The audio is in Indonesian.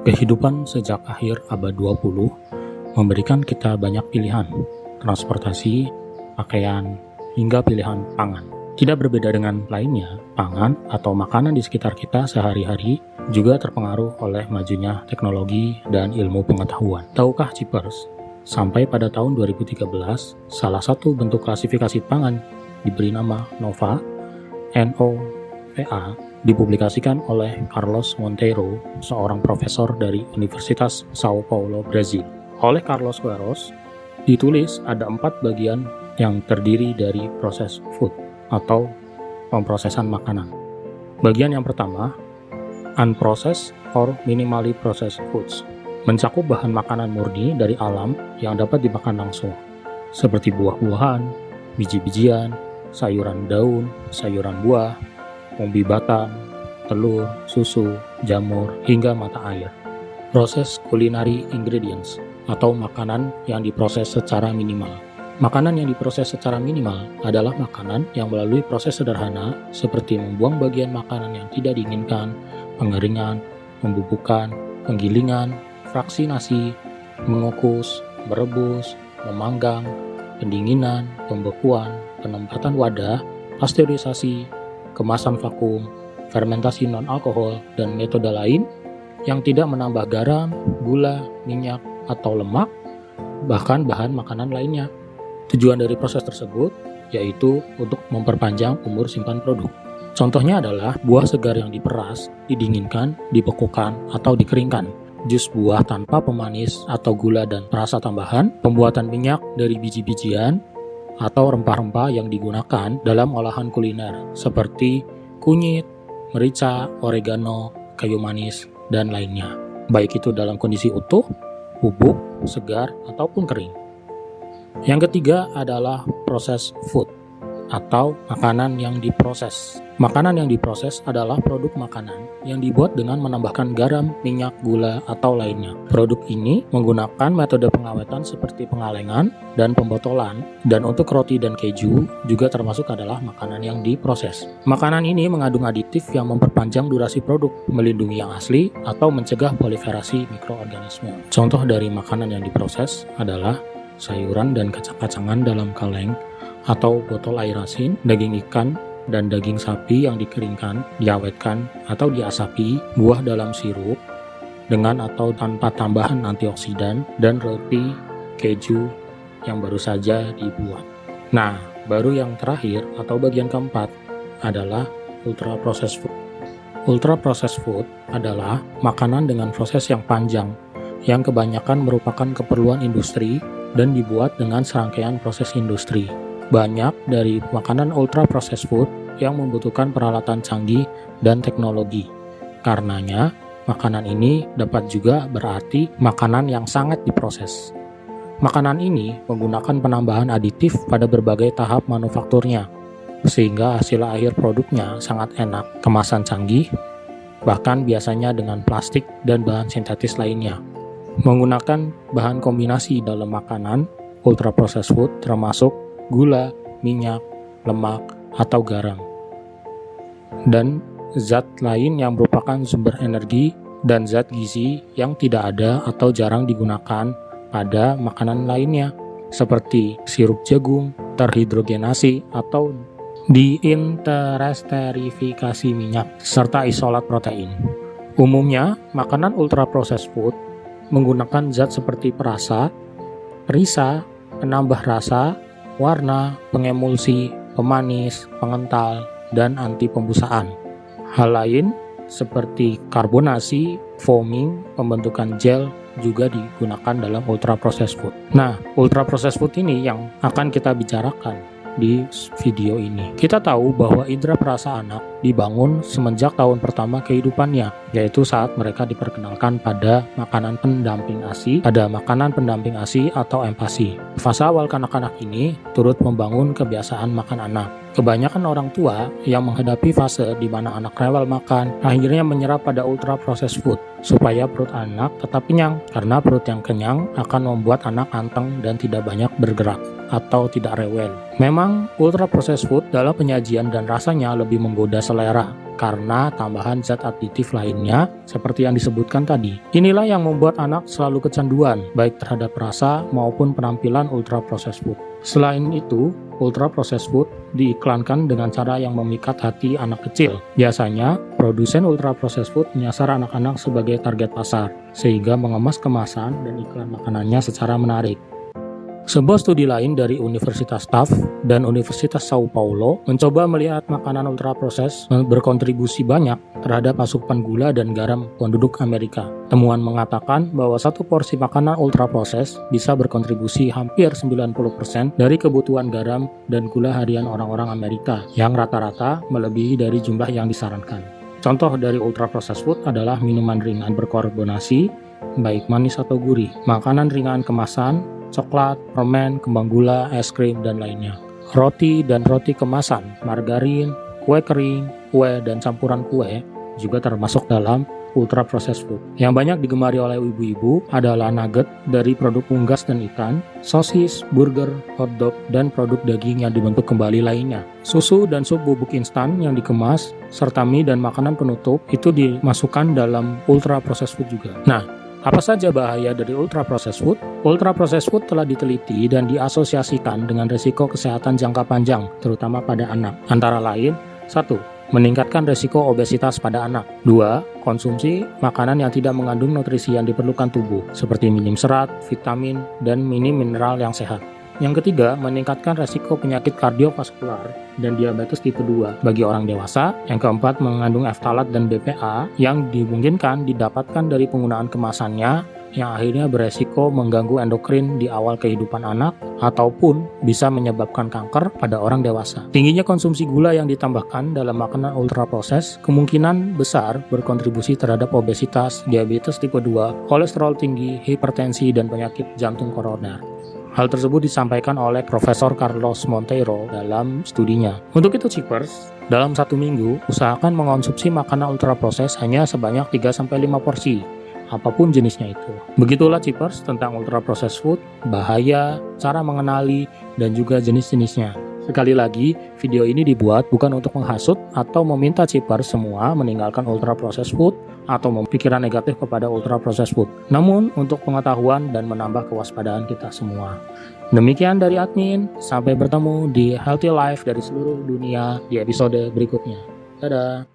Kehidupan sejak akhir abad 20 memberikan kita banyak pilihan, transportasi, pakaian, hingga pilihan pangan. Tidak berbeda dengan lainnya, pangan atau makanan di sekitar kita sehari-hari juga terpengaruh oleh majunya teknologi dan ilmu pengetahuan. Tahukah Cipers, sampai pada tahun 2013, salah satu bentuk klasifikasi pangan diberi nama NOVA, NOVA, dipublikasikan oleh Carlos Monteiro, seorang profesor dari Universitas Sao Paulo, Brazil. Oleh Carlos Queiroz, ditulis ada 4 bagian yang terdiri dari proses food atau pemprosesan makanan. Bagian yang pertama, unprocessed or minimally processed foods, mencakup bahan makanan murni dari alam yang dapat dimakan langsung, seperti buah-buahan, biji-bijian, sayuran daun, sayuran buah, umbi batang, telur, susu, jamur, hingga mata air. Proses culinary ingredients atau makanan yang diproses secara minimal. Makanan yang diproses secara minimal adalah makanan yang melalui proses sederhana seperti membuang bagian makanan yang tidak diinginkan, pengeringan, pembubukan, penggilingan, fraksinasi, mengukus, merebus, memanggang, pendinginan, pembekuan, penempatan wadah, pasteurisasi, kemasan vakum, fermentasi non-alkohol, dan metode lain yang tidak menambah garam, gula, minyak, atau lemak, bahkan bahan makanan lainnya. Tujuan dari proses tersebut yaitu untuk memperpanjang umur simpan produk. Contohnya adalah buah segar yang diperas, didinginkan, dibekukan, atau dikeringkan, jus buah tanpa pemanis atau gula dan perasa tambahan, pembuatan minyak dari biji-bijian, atau rempah-rempah yang digunakan dalam olahan kuliner seperti kunyit, merica, oregano, kayu manis, dan lainnya, baik itu dalam kondisi utuh, bubuk, segar, ataupun kering. Yang ketiga adalah proses food atau makanan yang diproses. Makanan yang diproses adalah produk makanan yang dibuat dengan menambahkan garam, minyak, gula, atau lainnya. Produk ini menggunakan metode pengawetan seperti pengalengan dan pembotolan, dan untuk roti dan keju juga termasuk adalah makanan yang diproses. Makanan ini mengandung aditif yang memperpanjang durasi produk, melindungi yang asli, atau mencegah proliferasi mikroorganisme. Contoh dari makanan yang diproses adalah sayuran dan kacang-kacangan dalam kaleng atau botol air asin, daging ikan dan daging sapi yang dikeringkan, diawetkan, atau diasapi, buah dalam sirup, dengan atau tanpa tambahan antioksidan, dan roti, keju yang baru saja dibuat. Nah, baru yang terakhir atau bagian keempat adalah ultra processed food. Ultra processed food adalah makanan dengan proses yang panjang, yang kebanyakan merupakan keperluan industri dan dibuat dengan serangkaian proses industri. Banyak dari makanan ultra processed food yang membutuhkan peralatan canggih dan teknologi. Karenanya, makanan ini dapat juga berarti makanan yang sangat diproses. Makanan ini menggunakan penambahan aditif pada berbagai tahap manufakturnya, sehingga hasil akhir produknya sangat enak, kemasan canggih, bahkan biasanya dengan plastik dan bahan sintetis lainnya. Menggunakan bahan kombinasi dalam makanan, ultra processed food termasuk gula, minyak, lemak, atau garam, dan zat lain yang merupakan sumber energi dan zat gizi yang tidak ada atau jarang digunakan pada makanan lainnya, seperti sirup jagung, terhidrogenasi, atau diinteresterifikasi minyak, serta isolat protein. Umumnya, makanan ultra processed food menggunakan zat seperti perasa, perisa, penambah rasa, warna, pengemulsi, pemanis, pengental, dan anti pembusaan. Hal lain seperti karbonasi, foaming, pembentukan gel juga digunakan dalam ultra processed food. Nah, ultra processed food ini yang akan kita bicarakan di video ini. Kita tahu bahwa indera perasa anak dibangun semenjak tahun pertama kehidupannya, yaitu saat mereka diperkenalkan pada makanan pendamping ASI, atau empasi. Fase awal kanak-kanak ini turut membangun kebiasaan makan anak. Kebanyakan orang tua yang menghadapi fase di mana anak rewel makan, akhirnya menyerap pada ultra processed food supaya perut anak tetap kenyang, karena perut yang kenyang akan membuat anak anteng dan tidak banyak bergerak atau tidak rewel. Memang ultra processed food dalam penyajian dan rasanya lebih menggoda selera karena tambahan zat aditif lainnya seperti yang disebutkan tadi. Inilah yang membuat anak selalu kecanduan baik terhadap rasa maupun penampilan ultra processed food. Selain itu, ultra processed food diiklankan dengan cara yang memikat hati anak kecil. Biasanya, produsen ultra processed food menyasar anak-anak sebagai target pasar, sehingga mengemas kemasan dan iklan makanannya secara menarik. Sebuah studi lain dari Universitas Tufts dan Universitas Sao Paulo mencoba melihat makanan ultra-proses berkontribusi banyak terhadap asupan gula dan garam penduduk Amerika. Temuan mengatakan bahwa satu porsi makanan ultra-proses bisa berkontribusi hampir 90% dari kebutuhan garam dan gula harian orang-orang Amerika, yang rata-rata melebihi dari jumlah yang disarankan. Contoh dari ultra-processed food adalah minuman ringan berkarbonasi, baik manis atau gurih, makanan ringan kemasan, coklat, permen, kembang gula, es krim, dan lainnya. Roti dan roti kemasan, margarin, kue kering, kue, dan campuran kue juga termasuk dalam ultra processed food. Yang banyak digemari oleh ibu-ibu adalah nugget dari produk unggas dan ikan, sosis, burger, hotdog, dan produk daging yang dibentuk kembali lainnya. Susu dan sup bubuk instan yang dikemas, serta mie dan makanan penutup itu dimasukkan dalam ultra processed food juga. Nah, apa saja bahaya dari ultra processed food? Ultra processed food telah diteliti dan diasosiasikan dengan risiko kesehatan jangka panjang, terutama pada anak. Antara lain, 1. Meningkatkan risiko obesitas pada anak. 2. Konsumsi makanan yang tidak mengandung nutrisi yang diperlukan tubuh, seperti minim serat, vitamin, dan minim mineral yang sehat. Yang ketiga, meningkatkan resiko penyakit kardiovaskular dan diabetes tipe 2 bagi orang dewasa. Yang keempat, mengandung ftalat dan BPA yang dimungkinkan didapatkan dari penggunaan kemasannya yang akhirnya beresiko mengganggu endokrin di awal kehidupan anak ataupun bisa menyebabkan kanker pada orang dewasa. Tingginya konsumsi gula yang ditambahkan dalam makanan ultra proses kemungkinan besar berkontribusi terhadap obesitas, diabetes tipe 2, kolesterol tinggi, hipertensi, dan penyakit jantung koroner. Hal tersebut disampaikan oleh Profesor Carlos Monteiro dalam studinya. Untuk itu Cheapers, dalam satu minggu, usahakan mengonsumsi makanan ultra proses hanya sebanyak 3-5 porsi, apapun jenisnya itu. Begitulah Cheapers tentang ultra processed food, bahaya, cara mengenali, dan juga jenis-jenisnya. Sekali lagi, video ini dibuat bukan untuk menghasut atau meminta Cheapers semua meninggalkan ultra processed food atau mempikiran negatif kepada ultra processed food. Namun, untuk pengetahuan dan menambah kewaspadaan kita semua. Demikian dari admin, sampai bertemu di Healthy Life dari seluruh dunia di episode berikutnya. Dadah!